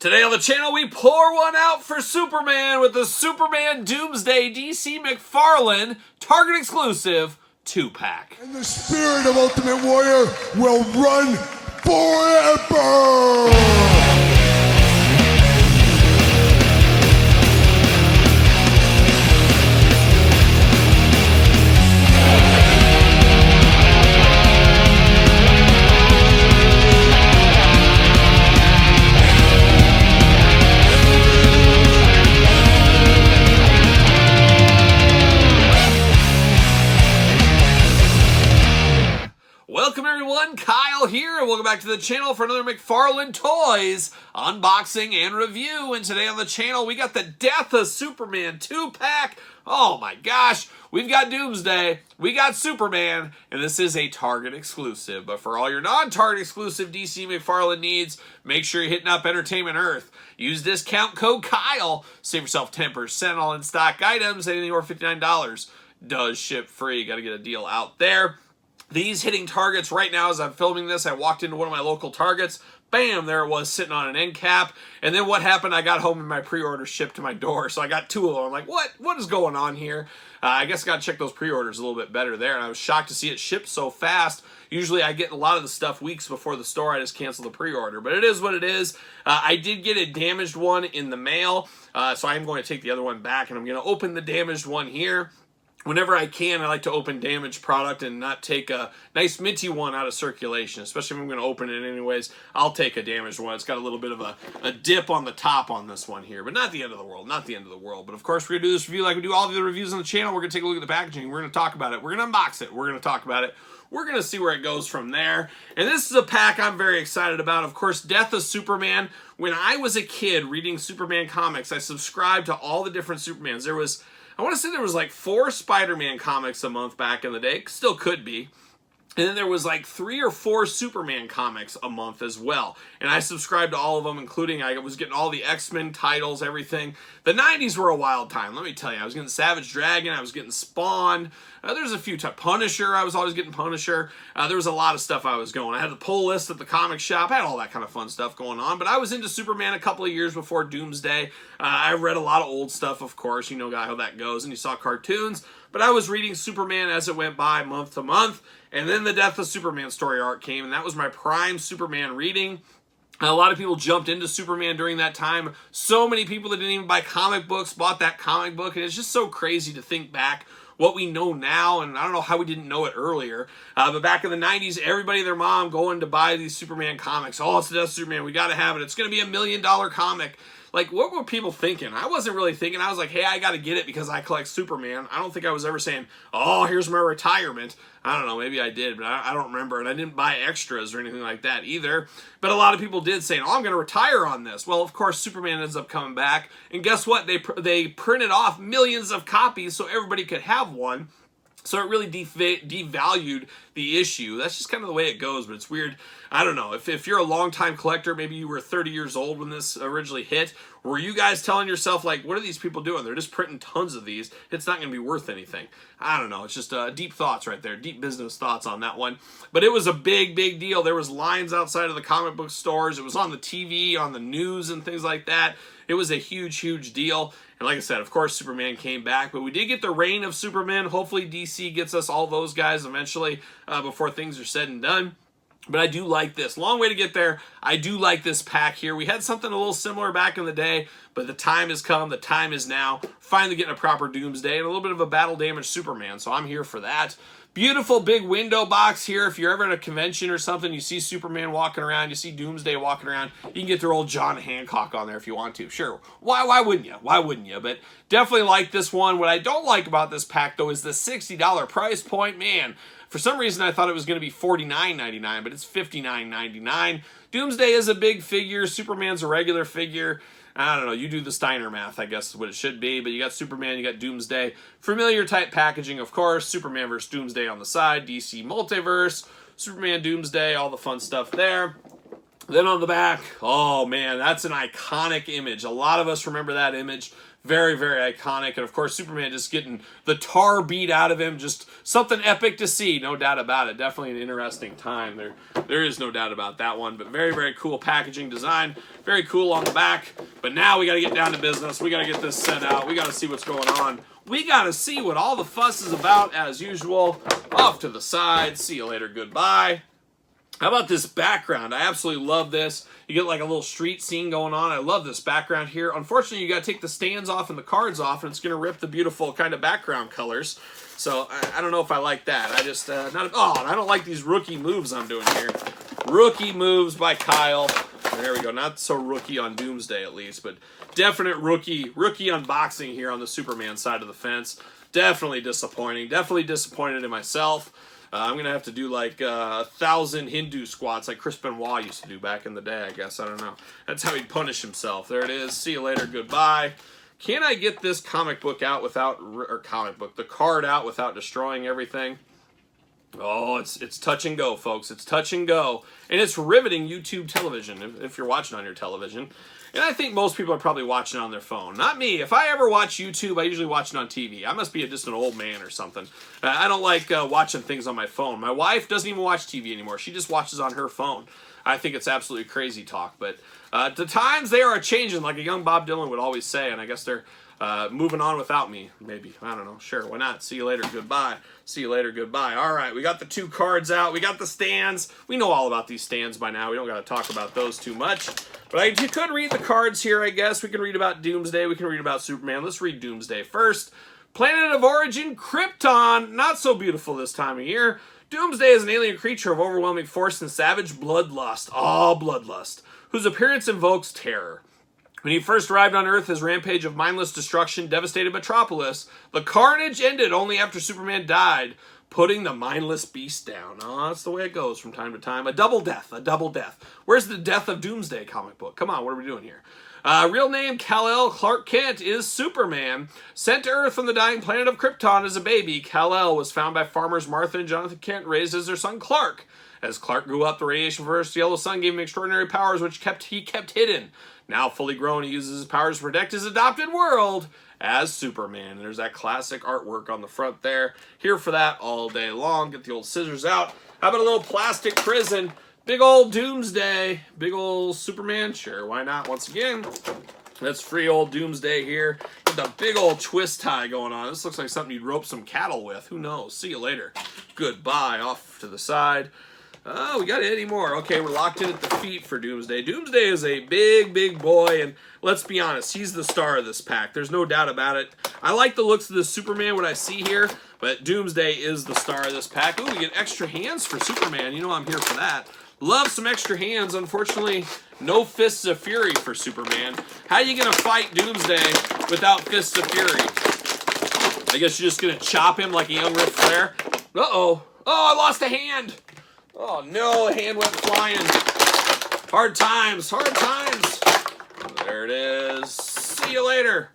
Today on the channel, we pour one out for Superman with the Superman Doomsday DC McFarlane Target exclusive 2-pack. And the spirit of Ultimate Warrior will run forever! Welcome everyone, Kyle here, and welcome back to the channel for another McFarlane Toys unboxing and review. And today on the channel, we got the Death of Superman 2-pack. Oh my gosh, we've got Doomsday, we got Superman, and this is a Target exclusive. But for all your non-Target exclusive DC McFarlane needs, make sure you're hitting up Entertainment Earth. Use discount code Kyle, save yourself 10% on in-stock items, anything over $59. Does ship free, got to get a deal out there. These hitting Targets right now as I'm filming this. I walked into one of my local Targets. Bam, there it was sitting on an end cap. And then what happened? I got home and my pre-order shipped to my door. So I got two of them. I'm like, what is going on here? I guess I got to check those pre-orders a little bit better there. And I was shocked to see it ship so fast. Usually I get a lot of the stuff weeks before the store. I just cancel the pre-order. But it is what it is. I did get a damaged one in the mail. So I'm going to take the other one back. And I'm going to open the damaged one here. Whenever I can, I like to open damaged product and not take a nice minty one out of circulation, especially if I'm going to open it anyways. I'll take a damaged one. It's got a little bit of a dip on the top on this one here, but not the end of the world, not the end of the world. But of course, we're going to do this review like we do all the other reviews on the channel. We're going to take a look at the packaging. We're going to talk about it. We're going to unbox it. We're going to talk about it. We're going to see where it goes from there. And this is a pack I'm very excited about. Of course, Death of Superman. When I was a kid reading Superman comics, I subscribed to all the different Supermans. I want to say there was like 4 Spider-Man comics a month back in the day. Still could be. And then there was like 3 or 4 Superman comics a month as well. And I subscribed to all of them, including I was getting all the X-Men titles, everything. The 90s were a wild time, let me tell you. I was getting Savage Dragon, I was getting Spawn. There's a few types. Punisher, I was always getting Punisher. There was a lot of stuff I was going. I had the pull list at the comic shop. I had all that kind of fun stuff going on. But I was into Superman a couple of years before Doomsday. I read a lot of old stuff, of course. You know how that goes. And you saw cartoons. But I was reading Superman as it went by month to month. And then the Death of Superman story arc came, and that was my prime Superman reading. A lot of people jumped into Superman during that time. So many people that didn't even buy comic books bought that comic book, and it's just so crazy to think back what we know now, and I don't know how we didn't know it earlier. But back in the 90s, everybody and their mom going to buy these Superman comics. Oh, it's the Death of Superman. We got to have it. It's going to be $1 million comic. Like, what were people thinking? I wasn't really thinking. I was like, hey, I got to get it because I collect Superman. I don't think I was ever saying, oh, here's my retirement. I don't know. Maybe I did, but I don't remember. And I didn't buy extras or anything like that either. But a lot of people did say, oh, I'm going to retire on this. Well, of course, Superman ends up coming back. And guess what? They printed off millions of copies so everybody could have one. So it really devalued the issue. That's just kind of the way it goes, but it's weird. I don't know. If you're a longtime collector, maybe you were 30 years old when this originally hit, were you guys telling yourself, like, what are these people doing? They're just printing tons of these. It's not going to be worth anything. I don't know. It's just deep thoughts right there. Deep business thoughts on that one. But it was a big, big deal. There was lines outside of the comic book stores. It was on the TV, on the news, and things like that. It was a huge, huge deal. And like I said, of course, Superman came back. But we did get the reign of Superman. Hopefully, DC gets us all those guys eventually before things are said and done. But I do like this. Long way to get there. I do like this pack here. We had something a little similar back in the day, but the time has come. The time is now. Finally getting a proper Doomsday and a little bit of a battle-damaged Superman, so I'm here for that. Beautiful big window box here. If you're ever at a convention or something, you see Superman walking around, you see Doomsday walking around, you can get their old John Hancock on there if you want to. Sure. Why wouldn't you? Why wouldn't you? But definitely like this one. What I don't like about this pack, though, is the $60 price point. Man, for some reason, I thought it was going to be $49.99, but it's $59.99. Doomsday is a big figure. Superman's a regular figure. I don't know. You do the Steiner math, I guess is what it should be. But you got Superman, you got Doomsday. Familiar type packaging, of course. Superman versus Doomsday on the side. DC Multiverse. Superman, Doomsday, all the fun stuff there. Then on the back, oh man, that's an iconic image. A lot of us remember that image. Very, very iconic. And of course, Superman just getting the tar beat out of him. Just something epic to see, no doubt about it. Definitely an interesting time. There is no doubt about that one. But very, very cool packaging design. Very cool on the back. But now we got to get down to business. We got to get this set out. We got to see what's going on. We got to see what all the fuss is about as usual. Off to the side. See you later. Goodbye. How about this background? I absolutely love this. You get like a little street scene going on. I love this background here. Unfortunately, you got to take the stands off and the cards off, and it's going to rip the beautiful kind of background colors. So I don't know if I like that. I just, and I don't like these rookie moves I'm doing here. Rookie moves by Kyle. There we go. Not so rookie on Doomsday at least, but definite rookie unboxing here on the Superman side of the fence. Definitely disappointing. Definitely disappointed in myself. I'm going to have to do like 1,000 Hindu squats like Chris Benoit used to do back in the day, I guess. I don't know. That's how he'd punish himself. There it is. See you later. Goodbye. Can I get this comic book out without, the card out without destroying everything? Oh, it's touch and go, folks. It's touch and go. And it's riveting YouTube television if you're watching on your television. And I think most people are probably watching on their phone. Not me. If I ever watch YouTube, I usually watch it on TV. I must be just an old man or something. I don't like watching things on my phone. My wife doesn't even watch TV anymore. She just watches on her phone. I think it's absolutely crazy talk. But the times, they are changing, like a young Bob Dylan would always say. And I guess they're moving on without me, maybe. I don't know. Sure, why not? See you later. Goodbye. See you later. Goodbye. All right, we got the 2 cards out. We got the stands. We know all about these stands by now. We don't got to talk about those too much. But you could read the cards here, I guess. We can read about Doomsday. We can read about Superman. Let's read Doomsday first. Planet of origin, Krypton. Not so beautiful this time of year. Doomsday is an alien creature of overwhelming force and savage bloodlust. All bloodlust. Whose appearance invokes terror. When he first arrived on Earth, his rampage of mindless destruction devastated Metropolis. The carnage ended only after Superman died, putting the mindless beast down. Oh, that's the way it goes from time to time. A double death, a double death. Where's the death of Doomsday comic book? Come on, what are we doing here? Real name, Kal-El Clark Kent, is Superman. Sent to Earth from the dying planet of Krypton as a baby, Kal-El was found by farmers Martha and Jonathan Kent, raised as their son Clark. As Clark grew up, the radiation from Earth's yellow sun gave him extraordinary powers which he kept hidden. Now fully grown, he uses his powers to protect his adopted world as Superman. And there's that classic artwork on the front there. Here for that all day long. Get the old scissors out. How about a little plastic prison? Big old Doomsday. Big old Superman. Sure, why not? Once again, that's free old Doomsday here. With the big old twist tie going on. This looks like something you'd rope some cattle with. Who knows? See you later. Goodbye. Off to the side. Oh, we got any more. Okay, we're locked in at the feet for Doomsday. Doomsday is a big, big boy, and let's be honest, he's the star of this pack. There's no doubt about it. I like the looks of this Superman, what I see here, but Doomsday is the star of this pack. Ooh, we get extra hands for Superman. You know I'm here for that. Love some extra hands. Unfortunately, no Fists of Fury for Superman. How are you going to fight Doomsday without Fists of Fury? I guess you're just going to chop him like a young Ric Flair. Uh-oh. Oh, I lost a hand. Oh no, a hand went flying. Hard times, hard times. There it is. See you later.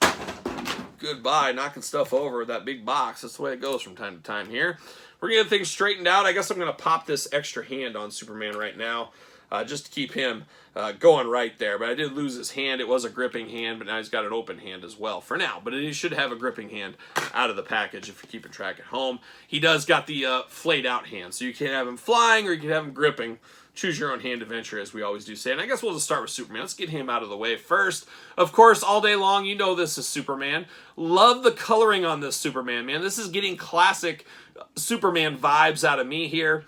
Goodbye, knocking stuff over with that big box. That's the way it goes from time to time here. We're going to get things straightened out. I guess I'm going to pop this extra hand on Superman right now. Just to keep him going right there. But I did lose his hand. It was a gripping hand, but now he's got an open hand as well for now. But he should have a gripping hand out of the package if you're keeping track at home. He does got the flayed out hand, so you can have him flying or you can have him gripping. Choose your own hand adventure, as we always do say. And I guess we'll just start with Superman. Let's get him out of the way first. Of course, all day long, you know this is Superman. Love the coloring on this Superman, man. This is getting classic Superman vibes out of me here.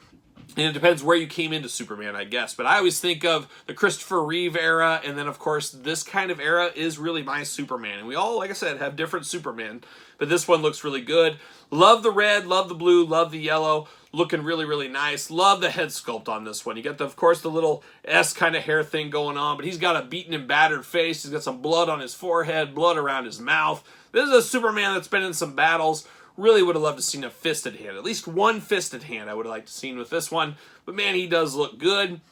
And it depends where you came into Superman, I guess. But I always think of the Christopher Reeve era, and then, of course, this kind of era is really my Superman. And we all, like I said, have different Superman. But this one looks really good. Love the red, love the blue, love the yellow. Looking really, really nice. Love the head sculpt on this one. You got, of course, the little S kind of hair thing going on, but he's got a beaten and battered face. He's got some blood on his forehead, blood around his mouth. This is a Superman that's been in some battles. Really would have loved to seen a fisted hand. At least one fisted hand I would have liked to seen with this one. But man, he does look good.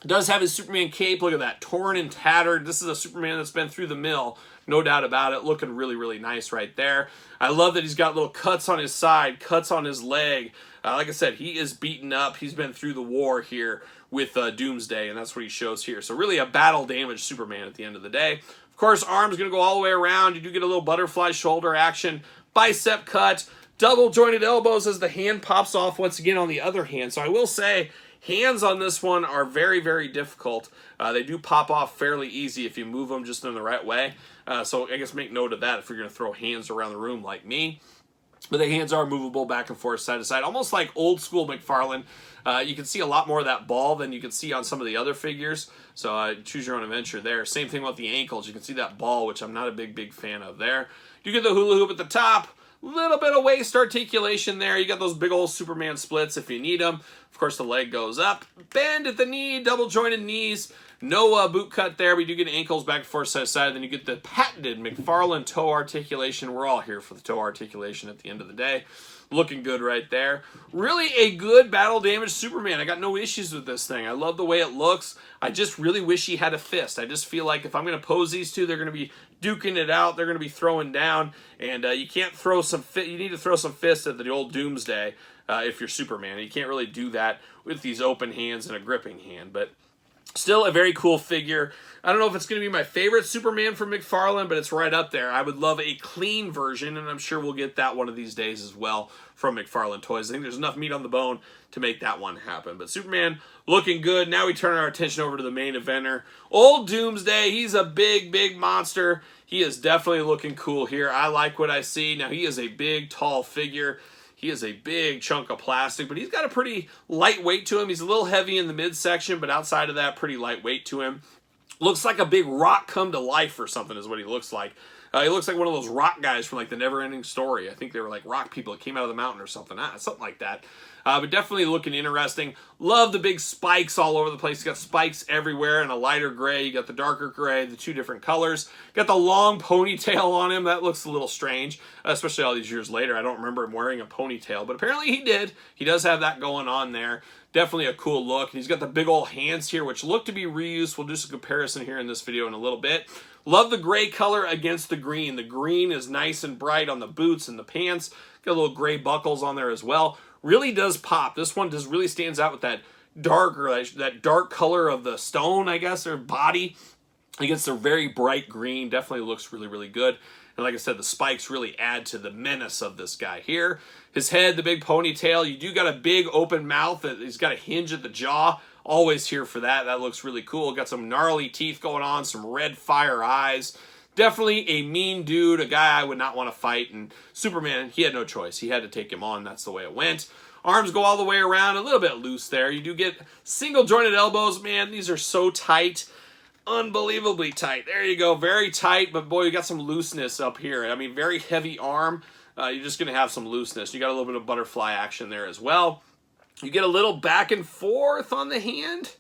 Does have his Superman cape. Look at that. Torn and tattered. This is a Superman that's been through the mill. No doubt about it. Looking really, really nice right there. I love that he's got little cuts on his side, cuts on his leg. Like I said, he is beaten up. He's been through the war here. with Doomsday, and that's what he shows here. So really a battle damage Superman at the end of the day. Of course, arm's going to go all the way around. You do get a little butterfly shoulder action, bicep cut, double jointed elbows as the hand pops off once again on the other hand. So I will say, hands on this one are very, very difficult. They do pop off fairly easy if you move them just in the right way. So I guess make note of that if you're going to throw hands around the room like me. But the hands are movable back and forth, side to side, almost like old school McFarlane. You can see a lot more of that ball than you can see on some of the other figures. So choose your own adventure there. Same thing with the ankles. You can see that ball, which I'm not a big fan of there. You get the hula hoop at the top. Little bit of waist articulation there. You got those big old Superman splits if you need them. Of course, the leg goes up. Bend at the knee, double jointed knees. No boot cut there, but you do get ankles back and forth, side to side. Then you get the patented McFarlane toe articulation. We're all here for the toe articulation at the end of the day. Looking good right there. Really a good battle damage Superman. I got no issues with this thing. I love the way it looks. I just really wish he had a fist. I just feel like if I'm going to pose these two, they're going to be duking it out. They're going to be throwing down. And you can't throw some you need to throw some fists at the old Doomsday if you're Superman. You can't really do that with these open hands and a gripping hand. But still a very cool figure. I don't know if it's going to be my favorite Superman from McFarlane, but it's right up there. I would love a clean version, and I'm sure we'll get that one of these days as well from McFarlane Toys. I think there's enough meat on the bone to make that one happen. But Superman looking good. Now we turn our attention over to the main eventer. Old Doomsday. He's a big monster. He is definitely looking cool here. I like what I see. Now he is a big, tall figure. He is a big chunk of plastic, but he's got a pretty light weight to him. He's a little heavy in the midsection, but outside of that, pretty light weight to him. Looks like a big rock come to life or something is what he looks like. He looks like one of those rock guys from like the Never-Ending Story. I think they were like rock people that came out of the mountain or something. Something like that. But definitely looking interesting. Love the big spikes all over the place. You got spikes everywhere in a lighter gray. You got the darker gray, the two different colors. Got the long ponytail on him. That looks a little strange, especially all these years later. I don't remember him wearing a ponytail, but apparently he did. He does have that going on there. Definitely a cool look. And he's got the big old hands here, which look to be reused. We'll do some comparison here in this video in a little bit. Love the gray color against the green. The green is nice and bright on the boots and the pants. Got little gray buckles on there as well. Really does pop. This one just really stands out with that dark, or that dark color of the stone, I guess, or body against the very bright green. Definitely looks really good. And like I said, the spikes really add to the menace of this guy here. His head, the big ponytail. You do got a big open mouth. He's got a hinge at the jaw. Always here for that. That looks really cool. Got some gnarly teeth going on, some red fire eyes. Definitely a mean dude, a guy I would not want to fight. And Superman, he had no choice. He had to take him on. That's the way it went. Arms go all the way around, a little bit loose there. You do get single jointed elbows. Man, these are so tight. Unbelievably tight. There you go. Very tight, but boy, you got some looseness up here. I mean, very heavy arm. You're just going to have some looseness. You got a little bit of butterfly action there as well. You get a little back and forth on the hand.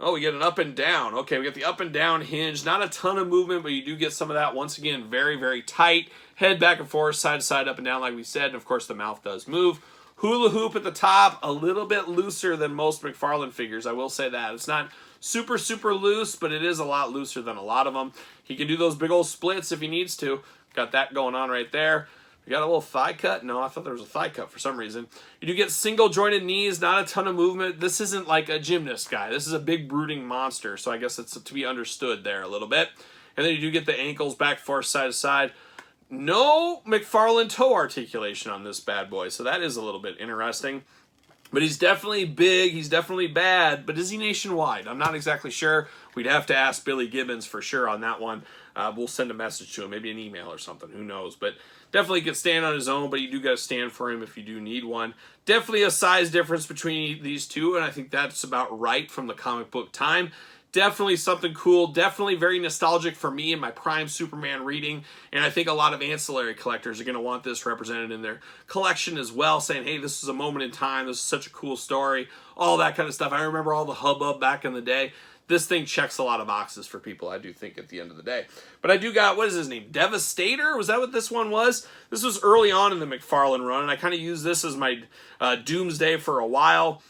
Oh, we get an up and down. Okay, we got the up and down hinge. Not a ton of movement, but you do get some of that. Once again, very tight. Head back and forth, side to side, up and down like we said. And of course, the mouth does move. Hula hoop at the top, a little bit looser than most McFarlane figures. I will say that. It's not super loose, but it is a lot looser than a lot of them. He can do those big old splits if he needs to. Got that going on right there. You got a little thigh cut? No, I thought there was a thigh cut for some reason. You do get single jointed knees, not a ton of movement. This isn't like a gymnast guy. This is a big brooding monster, so I guess it's to be understood there a little bit. And then you do get the ankles back, forth, side to side. No McFarlane toe articulation on this bad boy, so that is a little bit interesting. But he's definitely big, he's definitely bad, but is he nationwide? I'm not exactly sure. We'd have to ask Billy Gibbons for sure on that one. We'll send a message to him, maybe an email or something, who knows. But definitely could stand on his own, but you do got to stand for him if you do need one. Definitely a size difference between these two, and I think that's about right from the comic book time. Definitely something cool, definitely very nostalgic for me in my prime Superman reading, and I think a lot of ancillary collectors are going to want this represented in their collection as well, saying, hey, this is a moment in time, this is such a cool story, all that kind of stuff. I remember all the hubbub back in the day. This thing checks a lot of boxes for people, I do think, at the end of the day. But I do got, what is his name, Devastator? Was that what this one was? This was early on in the McFarlane run, and I kind of used this as my Doomsday for a while.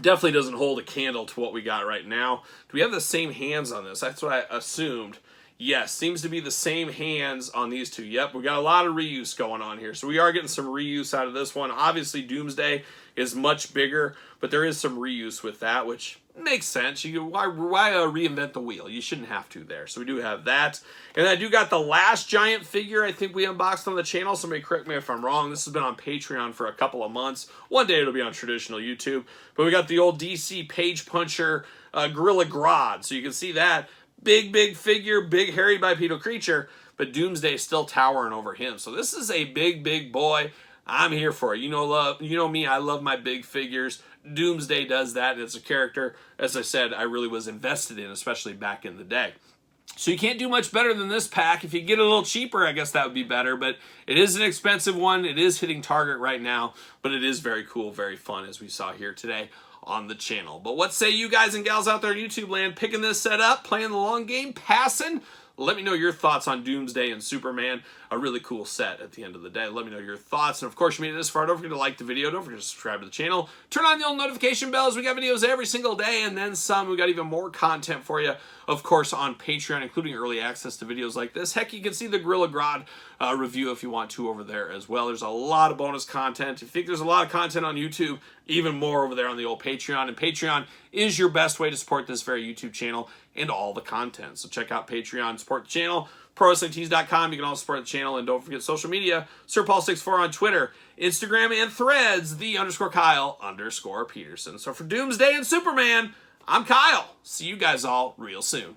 Definitely doesn't hold a candle to what we got right now. Do we have the same hands on this? That's what I assumed. Yes, seems to be the same hands on these two. Yep, we got a lot of reuse going on here. So we are getting some reuse out of this one. Obviously, Doomsday is much bigger, but there is some reuse with that, which Makes sense. Why reinvent the wheel? You shouldn't have to there. So we do have that. And I do got the last giant figure I think we unboxed on the channel. Somebody correct me if I'm wrong. This has been on Patreon for a couple of months. One day it'll be on traditional YouTube. But we got the old DC Page Puncher Gorilla Grodd. So you can see that. Big figure, big hairy bipedal creature. But Doomsday is still towering over him. So this is a big boy. I'm here for it. You know me, I love my big figures. Doomsday does that. It's a character, as I said, I really was invested in, especially back in the day. So you can't do much better than this pack. If you get a little cheaper, I guess that would be better, but it is an expensive one. It is hitting target right now, but it is very cool, very fun, as we saw here today on the channel. But what say you guys and gals out there in YouTube land, picking this set up, playing the long game, passing? Let me know your thoughts on Doomsday and Superman. A really cool set at the end of the day. Let me know your thoughts. And of course, you made it this far. Don't forget to like the video. Don't forget to subscribe to the channel. Turn on the old notification bells. We got videos every single day and then some. We got even more content for you, of course, on Patreon, including early access to videos like this. Heck, you can see the Gorilla Grodd review if you want to over there as well. There's a lot of bonus content. If you think there's a lot of content on YouTube, even more over there on the old Patreon. And Patreon is your best way to support this very YouTube channel and all the content. So check out Patreon, support the channel, ProWrestlingTees.com. You can also support the channel, and don't forget social media, SirPaul64 on Twitter, Instagram, and Threads, _Kyle_Peterson. So for Doomsday and Superman, I'm Kyle. See you guys all real soon.